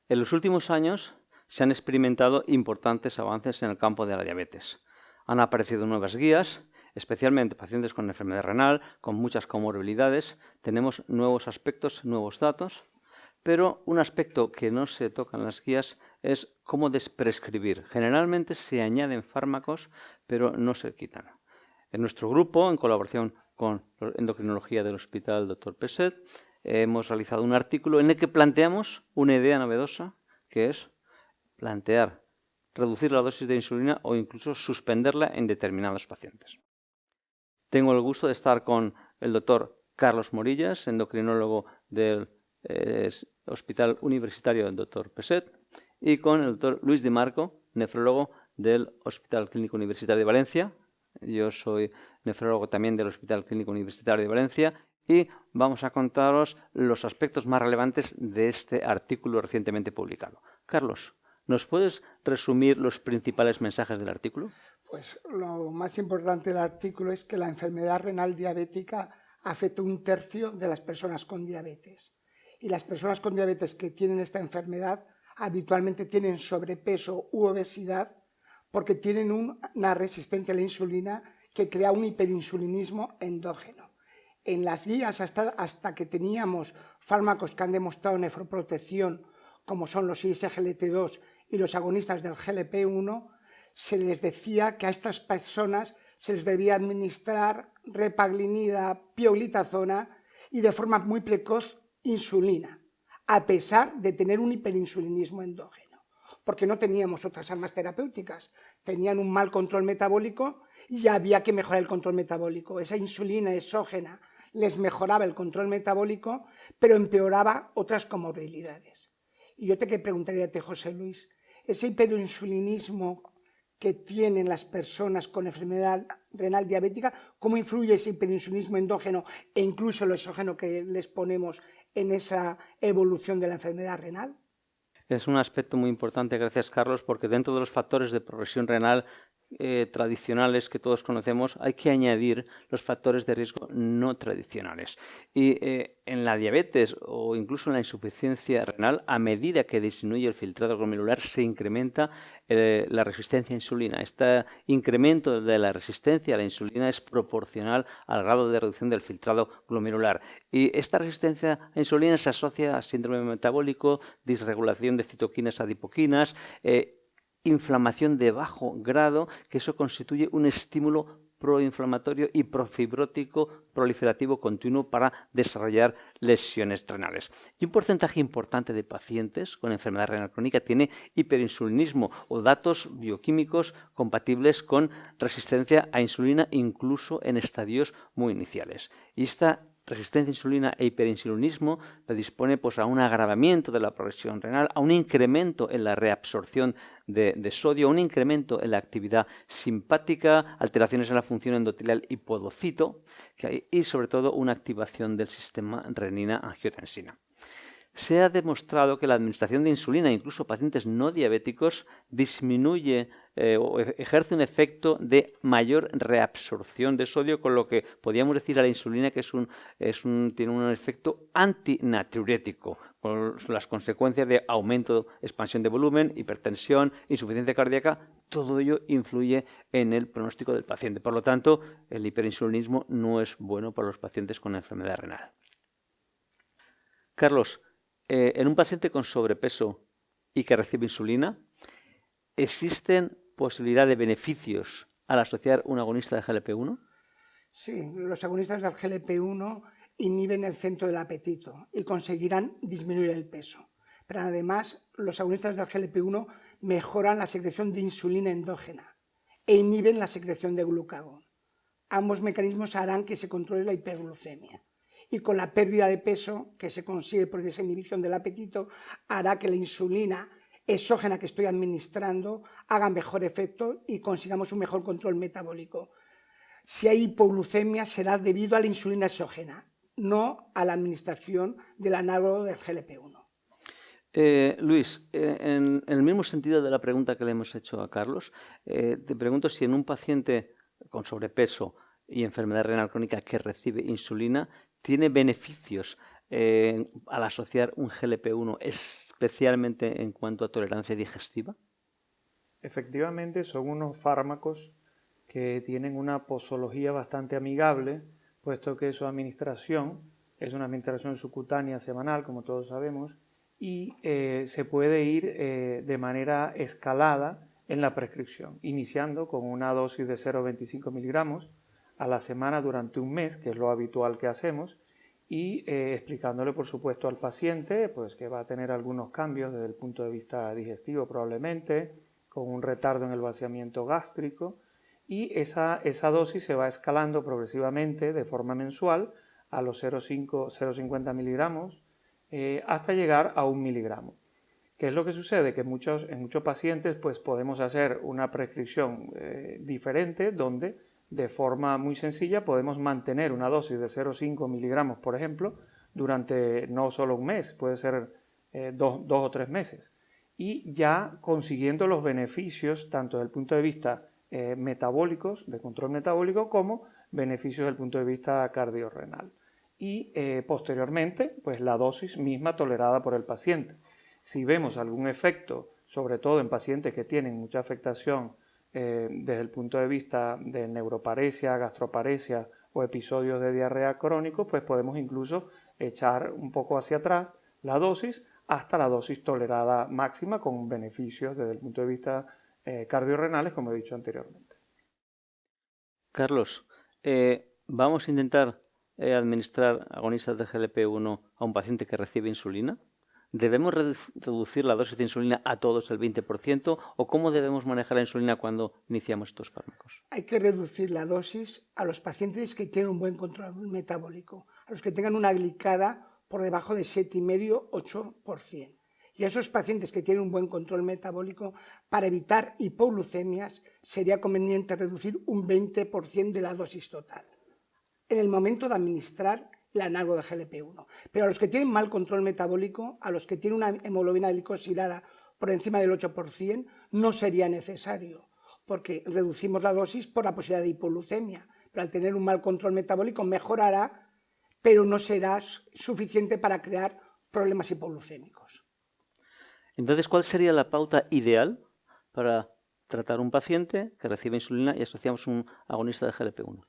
En los últimos años se han experimentado importantes avances en el campo de la diabetes. Han aparecido nuevas guías, especialmente pacientes con enfermedad renal, con muchas comorbilidades. Tenemos nuevos aspectos, nuevos datos, pero un aspecto que no se toca en las guías es cómo desprescribir. Generalmente se añaden fármacos, pero no se quitan. En nuestro grupo, en colaboración con la endocrinología del Hospital Dr. Peset, hemos realizado un artículo en el que planteamos una idea novedosa, que es plantear reducir la dosis de insulina o incluso suspenderla en determinados pacientes. Tengo el gusto de estar con el doctor Carlos Morillas, endocrinólogo del Hospital Universitario del Dr. Peset, y con el doctor Luis Di Marco, nefrólogo del Hospital Clínico Universitario de Valencia. Yo soy nefrólogo también del Hospital Clínico Universitario de Valencia y vamos a contaros los aspectos más relevantes de este artículo recientemente publicado. Carlos, ¿nos puedes resumir los principales mensajes del artículo? Pues lo más importante del artículo es que la enfermedad renal diabética afecta a 1/3 de las personas con diabetes. Y las personas con diabetes que tienen esta enfermedad habitualmente tienen sobrepeso u obesidad porque tienen una resistencia a la insulina que crea un hiperinsulinismo endógeno. En las guías hasta que teníamos fármacos que han demostrado nefroprotección, como son los ISGLT2 y los agonistas del GLP-1, se les decía que a estas personas se les debía administrar repaglinida, pioglitazona y de forma muy precoz insulina, a pesar de tener un hiperinsulinismo endógeno, porque no teníamos otras armas terapéuticas, tenían un mal control metabólico y había que mejorar el control metabólico. Esa insulina exógena les mejoraba el control metabólico, pero empeoraba otras comorbilidades. Y yo te preguntaría, José Luis, ese hiperinsulinismo que tienen las personas con enfermedad renal diabética, cómo influye ese hiperinsulinismo endógeno e incluso lo exógeno que les ponemos en esa evolución de la enfermedad renal. Es un aspecto muy importante, gracias Carlos, porque dentro de los factores de progresión renal tradicionales que todos conocemos, hay que añadir los factores de riesgo no tradicionales. Y en la diabetes o incluso en la insuficiencia renal, a medida que disminuye el filtrado glomerular, se incrementa la resistencia a insulina. Este incremento de la resistencia a la insulina es proporcional al grado de reducción del filtrado glomerular. Y esta resistencia a insulina se asocia a síndrome metabólico, disregulación de citoquinas adipoquinas, inflamación de bajo grado, que eso constituye un estímulo proinflamatorio y profibrótico proliferativo continuo para desarrollar lesiones renales. Y un porcentaje importante de pacientes con enfermedad renal crónica tiene hiperinsulinismo o datos bioquímicos compatibles con resistencia a insulina, incluso en estadios muy iniciales. Y esta resistencia a insulina e hiperinsulinismo predispone a un agravamiento de la progresión renal, a un incremento en la reabsorción de sodio, a un incremento en la actividad simpática, alteraciones en la función endotelial y podocito, y sobre todo una activación del sistema renina-angiotensina. Se ha demostrado que la administración de insulina, incluso pacientes no diabéticos, disminuye o ejerce un efecto de mayor reabsorción de sodio, con lo que podríamos decir a la insulina que tiene un efecto antinatriurético, con las consecuencias de aumento, expansión de volumen, hipertensión, insuficiencia cardíaca. Todo ello influye en el pronóstico del paciente. Por lo tanto, el hiperinsulinismo no es bueno para los pacientes con enfermedad renal. Carlos, en un paciente con sobrepeso y que recibe insulina, ¿existen posibilidades de beneficios al asociar un agonista de GLP-1? Sí, los agonistas del GLP-1 inhiben el centro del apetito y conseguirán disminuir el peso. Pero además, los agonistas del GLP-1 mejoran la secreción de insulina endógena e inhiben la secreción de glucagón. Ambos mecanismos harán que se controle la hiperglucemia. Y con la pérdida de peso que se consigue por esa inhibición del apetito, hará que la insulina exógena que estoy administrando haga mejor efecto y consigamos un mejor control metabólico. Si hay hipoglucemia será debido a la insulina exógena, no a la administración del análogo del GLP-1. Luis, en el mismo sentido de la pregunta que le hemos hecho a Carlos, te pregunto si en un paciente con sobrepeso y enfermedad renal crónica que recibe insulina, tiene beneficios al asociar un GLP-1, especialmente en cuanto a tolerancia digestiva? Efectivamente, son unos fármacos que tienen una posología bastante amigable, puesto que su administración es una administración subcutánea semanal, como todos sabemos, y se puede ir de manera escalada en la prescripción, iniciando con una dosis de 0,25 miligramos a la semana durante un mes, que es lo habitual que hacemos, y explicándole, por supuesto, al paciente pues, que va a tener algunos cambios desde el punto de vista digestivo probablemente, con un retardo en el vaciamiento gástrico, y esa dosis se va escalando progresivamente de forma mensual a los 0,50 miligramos hasta llegar a 1 miligramo. ¿Qué es lo que sucede? Que en muchos pacientes pues, podemos hacer una prescripción diferente donde de forma muy sencilla podemos mantener una dosis de 0,5 miligramos, por ejemplo, durante no solo un mes, puede ser 2 o 3 meses. Y ya consiguiendo los beneficios tanto desde el punto de vista metabólicos, de control metabólico, como beneficios desde el punto de vista cardiorrenal. Y posteriormente, pues la dosis misma tolerada por el paciente. Si vemos algún efecto, sobre todo en pacientes que tienen mucha afectación desde el punto de vista de neuroparesia, gastroparesia o episodios de diarrea crónicos, pues podemos incluso echar un poco hacia atrás la dosis hasta la dosis tolerada máxima con beneficios desde el punto de vista cardiorrenales, como he dicho anteriormente. Carlos, vamos a intentar administrar agonistas de GLP-1 a un paciente que recibe insulina. ¿Debemos reducir la dosis de insulina a todos el 20% o cómo debemos manejar la insulina cuando iniciamos estos fármacos? Hay que reducir la dosis a los pacientes que tienen un buen control metabólico, a los que tengan una glicada por debajo de 7,5-8%. Y a esos pacientes que tienen un buen control metabólico, para evitar hipoglucemias, sería conveniente reducir un 20% de la dosis total en el momento de administrar el análogo de GLP-1. Pero a los que tienen mal control metabólico, a los que tienen una hemoglobina glicosilada por encima del 8%, no sería necesario, porque reducimos la dosis por la posibilidad de hipoglucemia. Pero al tener un mal control metabólico mejorará, pero no será suficiente para crear problemas hipoglucémicos. Entonces, ¿cuál sería la pauta ideal para tratar un paciente que recibe insulina y asociamos un agonista de GLP-1?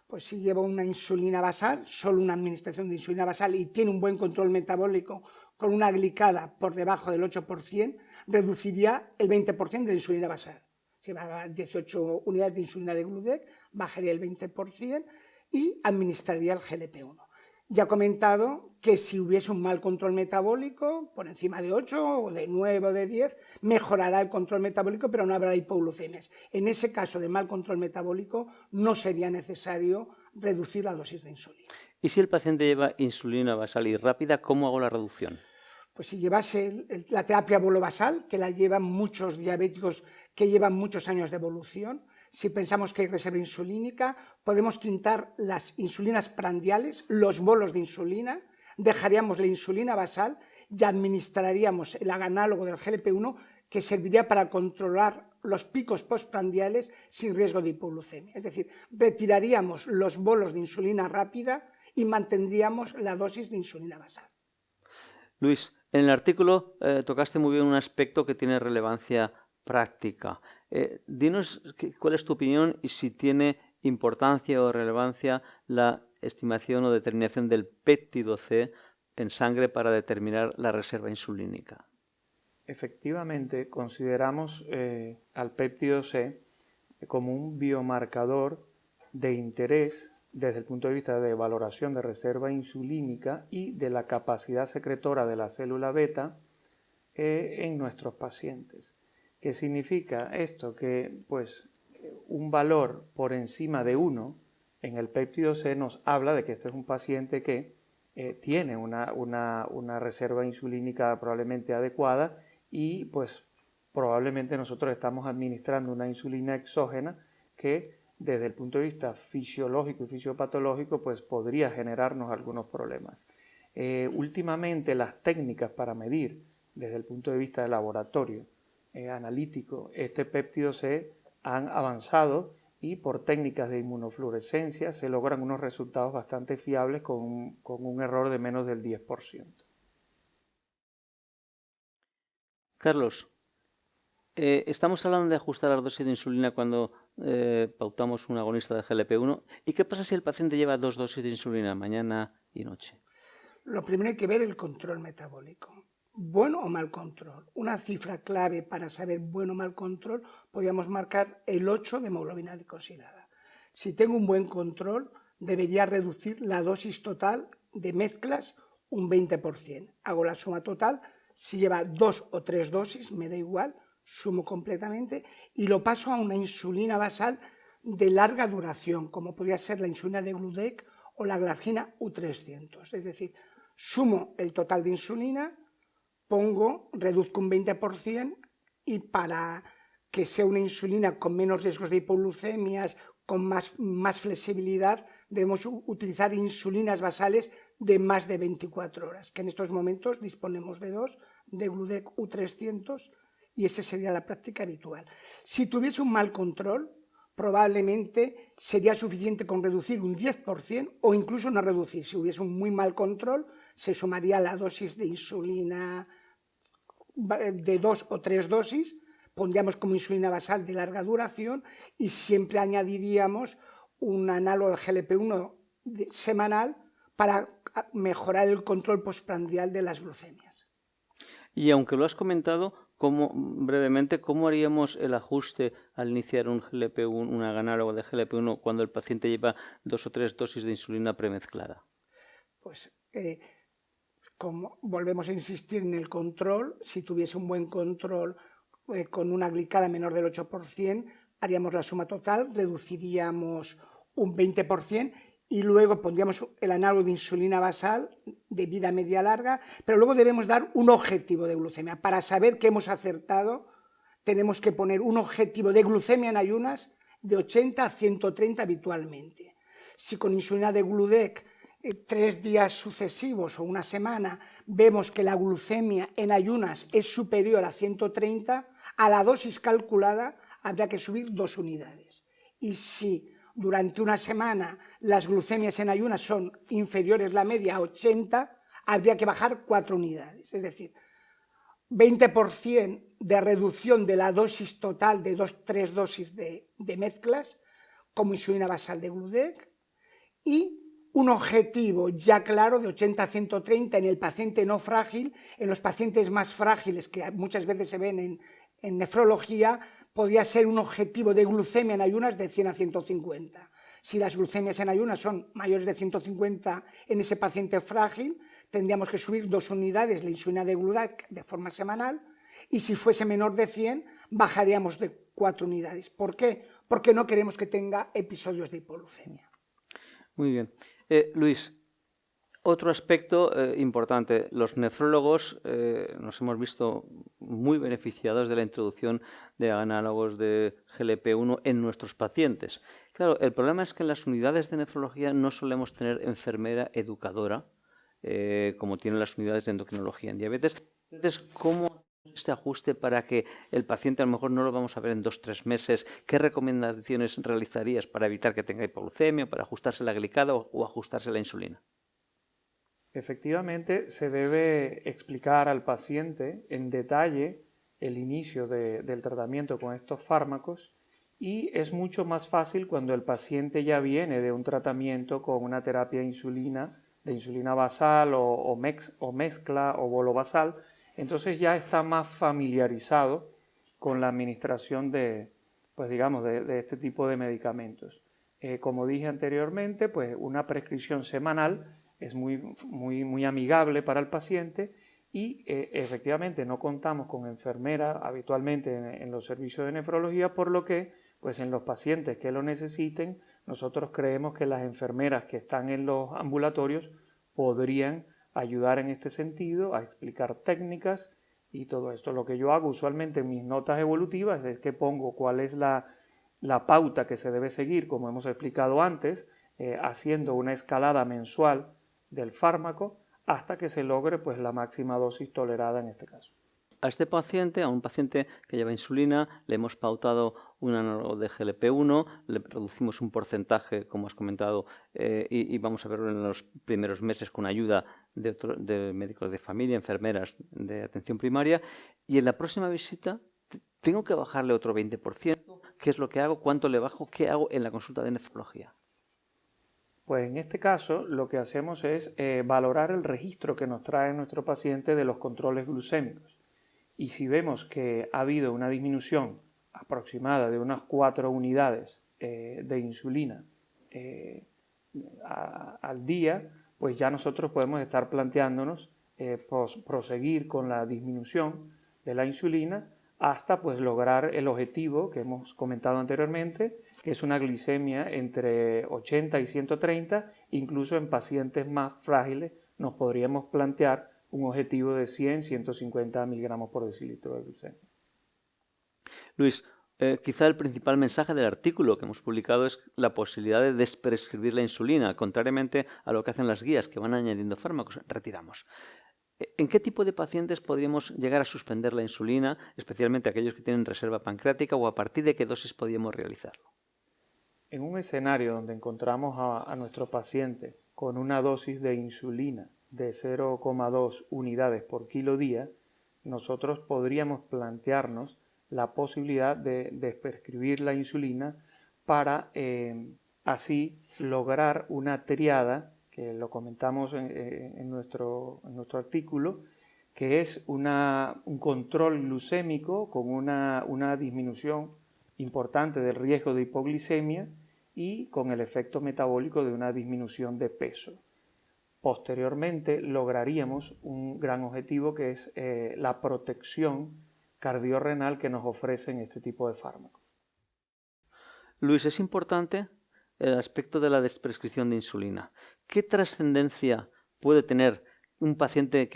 Pues si lleva una insulina basal, solo una administración de insulina basal y tiene un buen control metabólico con una glicada por debajo del 8%, reduciría el 20% de la insulina basal. Si va a 18 unidades de insulina de Gludec, bajaría el 20% y administraría el GLP-1. Ya he comentado que si hubiese un mal control metabólico, por encima de 8 o de 9 o de 10, mejorará el control metabólico, pero no habrá hipoglucemias. En ese caso de mal control metabólico, no sería necesario reducir la dosis de insulina. ¿Y si el paciente lleva insulina basal y rápida, cómo hago la reducción? Pues si llevase la terapia bolobasal, que la llevan muchos diabéticos que llevan muchos años de evolución, si pensamos que hay reserva insulínica, podemos tintar las insulinas prandiales, los bolos de insulina, dejaríamos la insulina basal y administraríamos el análogo del GLP-1 que serviría para controlar los picos postprandiales sin riesgo de hipoglucemia. Es decir, retiraríamos los bolos de insulina rápida y mantendríamos la dosis de insulina basal. Luis, en el artículo tocaste muy bien un aspecto que tiene relevancia práctica. Dinos cuál es tu opinión y si tiene importancia o relevancia la estimación o determinación del péptido C en sangre para determinar la reserva insulínica. Efectivamente, consideramos al péptido C como un biomarcador de interés desde el punto de vista de valoración de reserva insulínica y de la capacidad secretora de la célula beta en nuestros pacientes. ¿Qué significa esto? Que pues un valor por encima de 1 en el péptido C nos habla de que este es un paciente que tiene una reserva insulínica probablemente adecuada y pues probablemente nosotros estamos administrando una insulina exógena que desde el punto de vista fisiológico y fisiopatológico pues podría generarnos algunos problemas. Últimamente las técnicas para medir desde el punto de vista del laboratorio analítico este péptido C han avanzado y por técnicas de inmunofluorescencia se logran unos resultados bastante fiables con un error de menos del 10%. Carlos, estamos hablando de ajustar la dosis de insulina cuando pautamos un agonista de GLP-1. ¿Y qué pasa si el paciente lleva 2 dosis de insulina, mañana y noche? Lo primero hay que ver el control metabólico. Bueno o mal control. Una cifra clave para saber bueno o mal control, podríamos marcar el 8 de hemoglobina glicosilada. Si tengo un buen control, debería reducir la dosis total de mezclas un 20%. Hago la suma total, si lleva 2 o 3 dosis, me da igual, sumo completamente y lo paso a una insulina basal de larga duración, como podría ser la insulina de Gludec o la glargina U300. Es decir, sumo el total de insulina, reduzco un 20% y para que sea una insulina con menos riesgos de hipoglucemias, con más flexibilidad, debemos utilizar insulinas basales de más de 24 horas, que en estos momentos disponemos de 2, de Gludec U300, y esa sería la práctica habitual. Si tuviese un mal control, probablemente sería suficiente con reducir un 10% o incluso no reducir. Si hubiese un muy mal control, se sumaría la dosis de insulina de 2 o 3 dosis, pondríamos como insulina basal de larga duración y siempre añadiríamos un análogo del GLP-1 semanal para mejorar el control postprandial de las glucemias. Y aunque lo has comentado, brevemente, ¿cómo haríamos el ajuste al iniciar un GLP-1, un análogo de GLP-1 cuando el paciente lleva 2 o 3 dosis de insulina premezclada? Pues como volvemos a insistir en el control, si tuviese un buen control con una glicada menor del 8%, haríamos la suma total, reduciríamos un 20% y luego pondríamos el análogo de insulina basal de vida media larga, pero luego debemos dar un objetivo de glucemia. Para saber que hemos acertado, tenemos que poner un objetivo de glucemia en ayunas de 80 a 130 habitualmente. Si con insulina de Gludec 3 días sucesivos o una semana vemos que la glucemia en ayunas es superior a 130, a la dosis calculada habrá que subir 2 unidades. Y si durante una semana las glucemias en ayunas son inferiores la media a 80, habría que bajar 4 unidades. Es decir, 20% de reducción de la dosis total de 2-3 dosis de mezclas como insulina basal de Gludec y un objetivo ya claro de 80 a 130 en el paciente no frágil. En los pacientes más frágiles, que muchas veces se ven en nefrología, podría ser un objetivo de glucemia en ayunas de 100 a 150. Si las glucemias en ayunas son mayores de 150 en ese paciente frágil, tendríamos que subir 2 unidades la insulina de Gludec de forma semanal y si fuese menor de 100, bajaríamos de 4 unidades. ¿Por qué? Porque no queremos que tenga episodios de hipoglucemia. Muy bien. Luis, otro aspecto importante. Los nefrólogos nos hemos visto muy beneficiados de la introducción de análogos de GLP-1 en nuestros pacientes. Claro, el problema es que en las unidades de nefrología no solemos tener enfermera educadora, como tienen las unidades de endocrinología en diabetes. Entonces, ¿cómo este ajuste para que el paciente a lo mejor no lo vamos a ver en 2 o 3 meses? ¿Qué recomendaciones realizarías para evitar que tenga hipoglucemia, para ajustarse la glicada o ajustarse la insulina? Efectivamente, se debe explicar al paciente en detalle el inicio del tratamiento con estos fármacos y es mucho más fácil cuando el paciente ya viene de un tratamiento con una terapia de insulina basal o mezcla o bolo basal. Entonces ya está más familiarizado con la administración de este tipo de medicamentos. Como dije anteriormente, pues una prescripción semanal es muy amigable para el paciente y efectivamente no contamos con enfermera habitualmente en los servicios de nefrología, por lo que pues en los pacientes que lo necesiten, nosotros creemos que las enfermeras que están en los ambulatorios podrían ayudar en este sentido a explicar técnicas y todo esto. Lo que yo hago usualmente en mis notas evolutivas es que pongo cuál es la pauta que se debe seguir, como hemos explicado antes, haciendo una escalada mensual del fármaco hasta que se logre pues la máxima dosis tolerada en este caso. A este paciente, a un paciente que lleva insulina, le hemos pautado un análogo de GLP-1, le reducimos un porcentaje, como has comentado, y vamos a verlo en los primeros meses con ayuda de médicos de familia, enfermeras de atención primaria, y en la próxima visita tengo que bajarle otro 20%. ¿Qué es lo que hago? ¿Cuánto le bajo? ¿Qué hago en la consulta de nefrología? Pues en este caso lo que hacemos es valorar el registro que nos trae nuestro paciente de los controles glucémicos. Y si vemos que ha habido una disminución aproximada de unas 4 unidades de insulina al día, pues ya nosotros podemos estar planteándonos proseguir con la disminución de la insulina hasta pues lograr el objetivo que hemos comentado anteriormente, que es una glicemia entre 80 y 130, incluso en pacientes más frágiles nos podríamos plantear un objetivo de 100-150 miligramos por decilitro de glucemia. Luis, quizá el principal mensaje del artículo que hemos publicado es la posibilidad de desprescribir la insulina, contrariamente a lo que hacen las guías que van añadiendo fármacos. Retiramos. ¿En qué tipo de pacientes podríamos llegar a suspender la insulina, especialmente aquellos que tienen reserva pancreática, o a partir de qué dosis podríamos realizarlo? En un escenario donde encontramos a nuestro paciente con una dosis de insulina de 0,2 unidades por kilo día, nosotros podríamos plantearnos la posibilidad de desprescribir la insulina para así lograr una triada, que lo comentamos en nuestro artículo, que es un control glucémico con una disminución importante del riesgo de hipoglicemia y con el efecto metabólico de una disminución de peso. Posteriormente lograríamos un gran objetivo que es la protección cardiorrenal que nos ofrecen este tipo de fármacos. Luis, es importante el aspecto de la desprescripción de insulina. ¿Qué trascendencia puede tener un paciente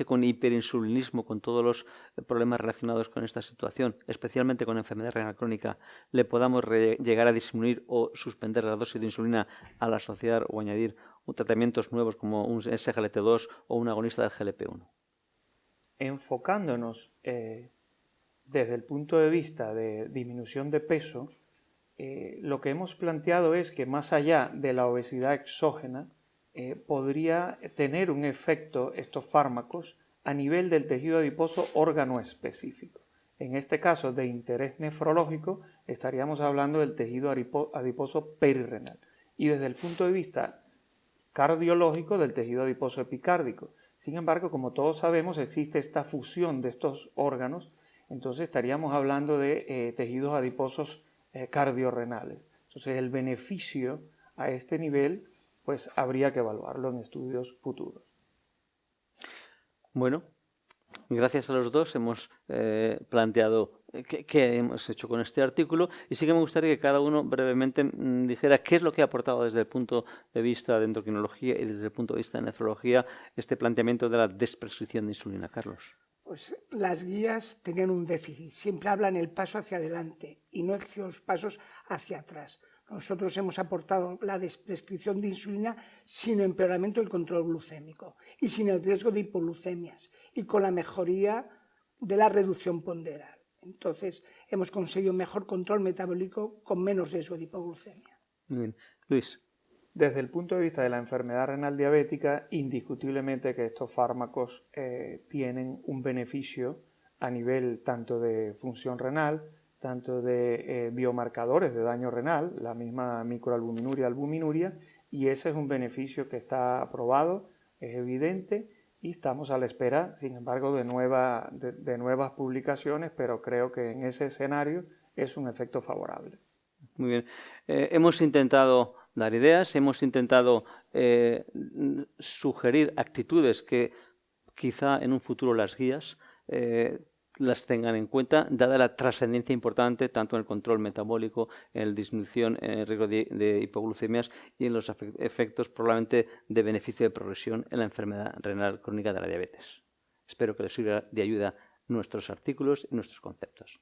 con hiperinsulinismo, con todos los problemas relacionados con esta situación, especialmente con enfermedad renal crónica, le podamos llegar a disminuir o suspender la dosis de insulina al asociar o añadir tratamientos nuevos como un SGLT2 o un agonista del GLP-1? Enfocándonos desde el punto de vista de disminución de peso, lo que hemos planteado es que más allá de la obesidad exógena, podría tener un efecto estos fármacos a nivel del tejido adiposo órgano específico. En este caso de interés nefrológico estaríamos hablando del tejido adiposo perirrenal y desde el punto de vista cardiológico del tejido adiposo epicárdico. Sin embargo, como todos sabemos, existe esta fusión de estos órganos, entonces estaríamos hablando de tejidos adiposos cardiorrenales. Entonces el beneficio a este nivel pues habría que evaluarlo en estudios futuros. Bueno, gracias a los dos hemos planteado qué hemos hecho con este artículo y sí que me gustaría que cada uno brevemente dijera qué es lo que ha aportado desde el punto de vista de endocrinología y desde el punto de vista de nefrología este planteamiento de la desprescripción de insulina. Carlos. Pues las guías tenían un déficit, siempre hablan el paso hacia adelante y no los pasos hacia atrás. Nosotros hemos aportado la desprescripción de insulina sin empeoramiento del control glucémico y sin el riesgo de hipoglucemias y con la mejoría de la reducción ponderal. Entonces hemos conseguido mejor control metabólico con menos riesgo de hipoglucemia. Muy bien. Luis. Desde el punto de vista de la enfermedad renal diabética, indiscutiblemente que estos fármacos tienen un beneficio a nivel tanto de función renal, tanto de biomarcadores de daño renal, la misma microalbuminuria, albuminuria, y ese es un beneficio que está aprobado, es evidente, y estamos a la espera, sin embargo, de nuevas publicaciones, pero creo que en ese escenario es un efecto favorable. Muy bien. Hemos intentado dar ideas, hemos intentado sugerir actitudes que quizá en un futuro las guías las tengan en cuenta, dada la trascendencia importante tanto en el control metabólico, en la disminución, en el riesgo de hipoglucemias y en los efectos probablemente de beneficio de progresión en la enfermedad renal crónica de la diabetes. Espero que les sirva de ayuda nuestros artículos y nuestros conceptos.